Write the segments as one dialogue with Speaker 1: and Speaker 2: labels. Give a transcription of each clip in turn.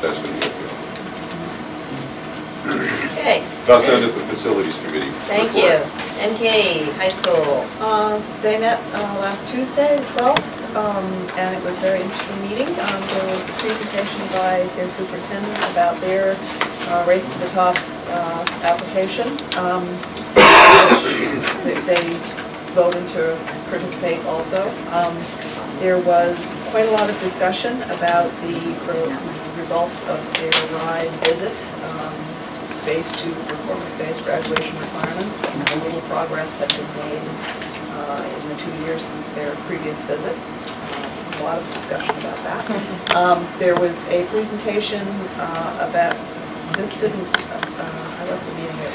Speaker 1: that's going to be okay.
Speaker 2: Okay.
Speaker 1: Thus ended the Facilities Committee.
Speaker 2: Thank you. NK High School.
Speaker 3: They met last Tuesday, the 12th, and it was a very interesting meeting. There was a presentation by their superintendent about their Race to the Top application. They voted to participate also. There was quite a lot of discussion about the results of their RIDE visit, based to performance-based graduation requirements, and how little progress had been made in the 2 years since their previous visit. A lot of discussion about that. There was a presentation about, this didn't, I left the meeting at,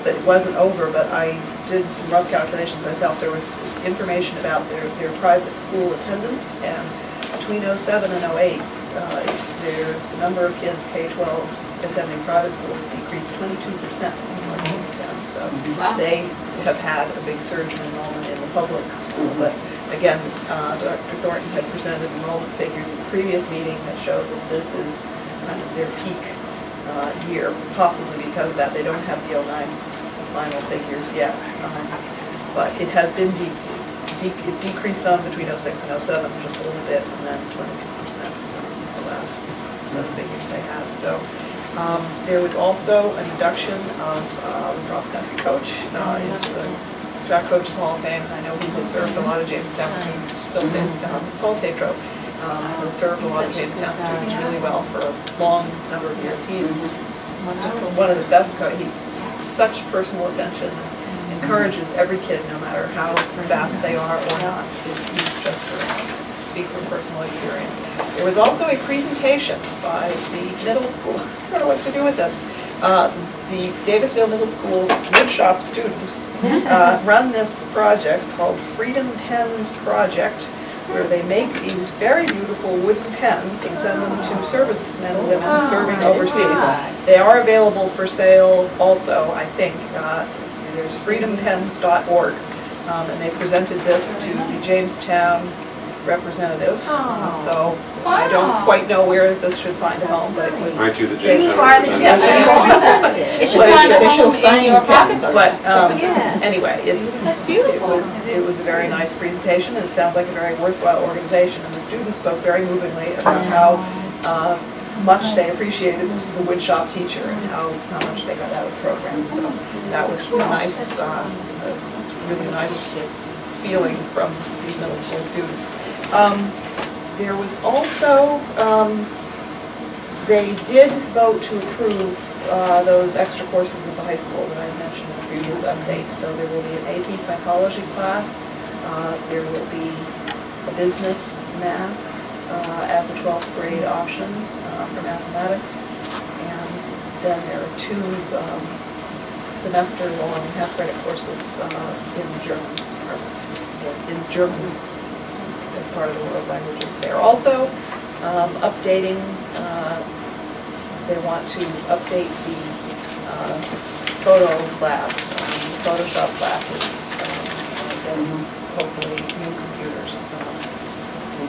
Speaker 3: it wasn't over, but I did some rough calculations myself. There was information about their private school attendance, and between 07 and 08, the number of kids K-12 attending private schools decreased 22% in Jamestown. So they have had a big surge in enrollment in the public school. But again, Dr. Thornton had presented enrollment figures in the previous meeting that showed that this is kind of their peak year, possibly because of that. They don't have the 09 final figures yet, but it has been it decreased some between 06 and 07, just a little bit, and then 22% the last set of figures they had. So there was also an induction of the cross-country coach into the Track Coaches Hall of Fame. I know he has served a lot of Jamestown students. Paul Tatro has served a lot of Jamestown students really well for a long number of years. He is one of the best coaches. Such personal attention, encourages every kid, no matter how fast they are or not. He's just a speak from personal experience. There was also a presentation by the middle school. I don't know what to do with this. The Davisville Middle School woodshop students run this project called Freedom Pens Project, where they make these very beautiful wooden pens and send them to servicemen and women serving overseas. They are available for sale also, I think. There's freedompens.org, and they presented this to the Jamestown representative. So I don't quite know where this should find a home, but it was.
Speaker 1: Aren't you the Jamestown representative?
Speaker 3: Yes,
Speaker 2: It should find a home in your pocketbook.
Speaker 3: But anyway, it was a very nice presentation, and it sounds like a very worthwhile organization. And the students spoke very movingly about how much they appreciated the woodshop teacher and how much they got out of the program. So that was a nice, really nice feeling from these middle school students. There was also, they did vote to approve those extra courses at the high school that I mentioned in the previous update. So there will be an AP psychology class, there will be a business math as a 12th grade option for mathematics, and then there are 2 semester-long half-credit courses in German department, in German as part of the world languages. They're also updating, they want to update the photo lab, Photoshop classes, and hopefully new computers. The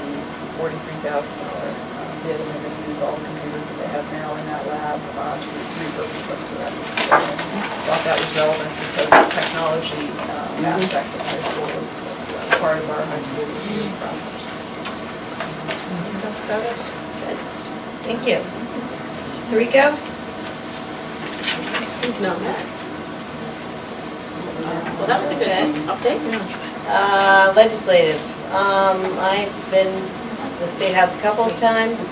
Speaker 3: $43,000 bid, and they're going to use all the computers that they have now in that lab to repurpose them to that. I thought that was relevant because the technology aspect of high school is part of our high school review process. I think that's about it.
Speaker 2: Good. Thank you. Sariko?
Speaker 4: No. Well, that was a good update.
Speaker 2: Legislative. I've been to the State House a couple of times.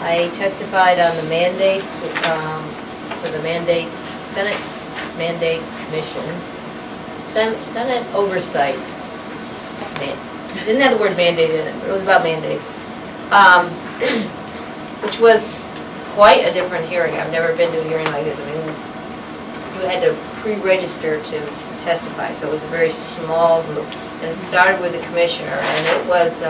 Speaker 2: I testified on the mandates for the Senate Mandate Commission. Senate Oversight. It didn't have the word mandate in it, but it was about mandates. Which was quite a different hearing. I've never been to a hearing like this. I mean, you had to pre-register to testify, so it was a very small group. And it started with the commissioner, and it was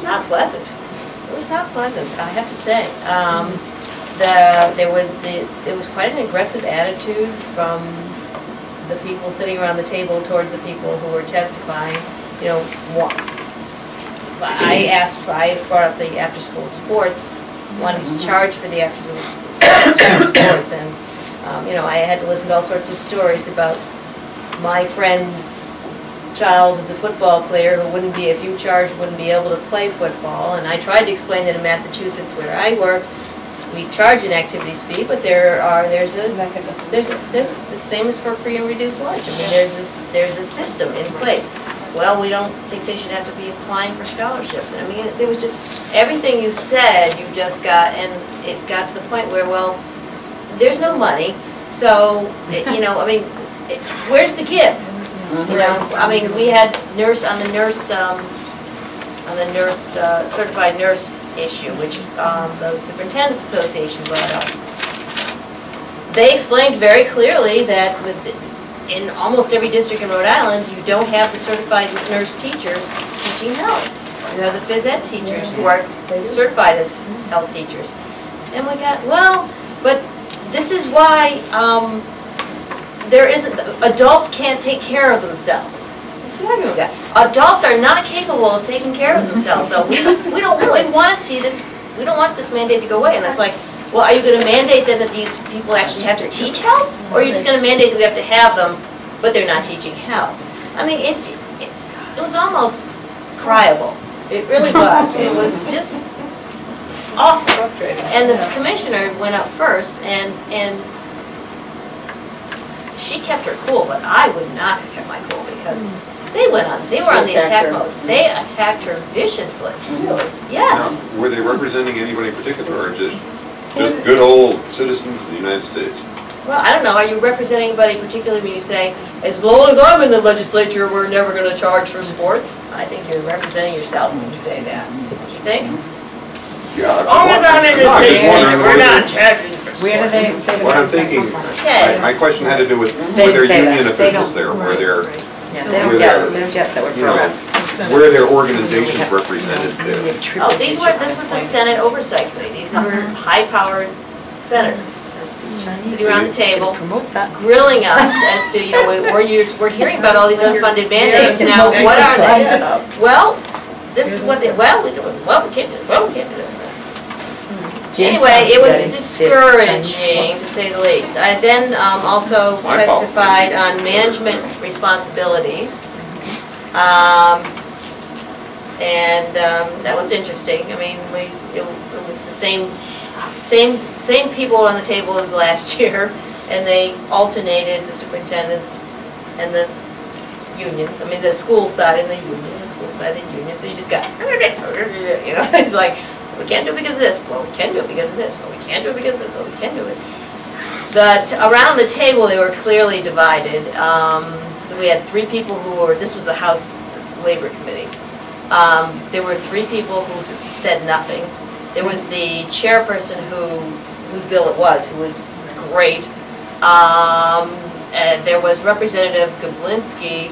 Speaker 2: not pleasant. It was not pleasant, I have to say. There was quite an aggressive attitude from the people sitting around the table towards the people who were testifying. I brought up the after-school sports, wanted to charge for the after-school sports, and, I had to listen to all sorts of stories about my friend's child who's a football player who wouldn't be, if you charged, wouldn't be able to play football, and I tried to explain that in Massachusetts, where I work, we charge an activities fee, but there's the same as for free and reduced lunch. I mean, there's a system in place. Well, we don't think they should have to be applying for scholarships. I mean, there was just, everything you said, you just got, and it got to the point where, well, there's no money, so, I mean, where's the give? I mean, we had certified nurse issue, which the Superintendent's Association brought up. They explained very clearly that in almost every district in Rhode Island, you don't have the certified nurse teachers teaching health. You have the phys ed teachers who are certified as health teachers. And we got, well, but this is why adults can't take care of themselves. Adults are not capable of taking care of themselves, so we don't really want to see this, we don't want this mandate to go away. And that's like, well, are you going to mandate then that these people actually have to teach health? Or are you just going to mandate that we have to have them, but they're not teaching health? I mean, it was almost cryable. It really was. It was just awful. Frustrating. And this commissioner went up first, and she kept her cool, but I would not have kept my cool because they were on the attack mode. They attacked her viciously.
Speaker 3: Really?
Speaker 2: Yes.
Speaker 1: Now, were they representing anybody in particular, or just good old citizens of the United States?
Speaker 2: Well, I don't know. Are you representing anybody particularly when you say, as long as I'm in the legislature, we're never going to charge for sports? I think you're representing yourself when you say that. You think?
Speaker 1: Yeah.
Speaker 2: As long as I'm in this legislature, we're not charging for sports.
Speaker 5: Where do they say
Speaker 1: What I'm thinking,
Speaker 2: Okay.
Speaker 1: my question had to do with
Speaker 5: They
Speaker 1: were there
Speaker 5: say that.
Speaker 1: union
Speaker 5: They
Speaker 1: officials there, were there,
Speaker 5: Yeah, they don't get that we're
Speaker 1: you know,
Speaker 5: programs.
Speaker 1: were there organizations represented there?
Speaker 2: Oh, this was the Senate Oversight Committee. These are high-powered senators sitting around the table,
Speaker 5: Promote that.
Speaker 2: grilling us as to, we're hearing about all these unfunded mandates now. What are they? Well, this is what they, we can't do that. Anyway, it was discouraging, to say the least. I then also
Speaker 1: My fault.
Speaker 2: testified on management responsibilities. And that was interesting. I mean, it was the same people on the table as last year, and they alternated the superintendents and the unions. I mean, the school side and the union, the school side and the union. So you just got, it's like, we can't do it because of this. Well, we can do it because of this. Well, we can't do it because of this. Well, we can do it. Around the table, they were clearly divided. We had three people who were, this was the House Labor Committee. There were three people who said nothing. There was the chairperson whose bill it was, who was great. And there was Representative Gablinski,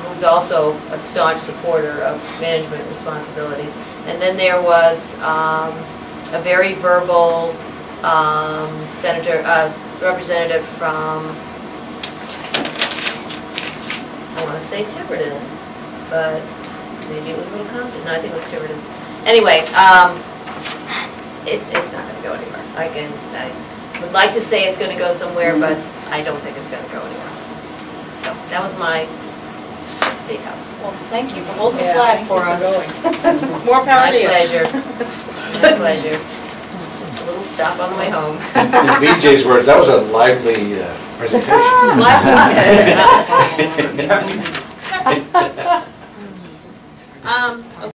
Speaker 2: who's also a staunch supporter of management responsibilities. And then there was a very verbal representative from, I want to say Tiverton, but maybe it was Little Compton. No, I think it was Tiverton. Anyway, it's not going to go anywhere. I would like to say it's going to go somewhere, but I don't think it's going to go anywhere. So that was my State House.
Speaker 4: Well, thank you for holding the flag for us. More
Speaker 2: My
Speaker 4: power to you.
Speaker 2: pleasure. My pleasure. Just a little stop on the way home.
Speaker 6: In BJ's words, that was a lively presentation.
Speaker 2: Okay.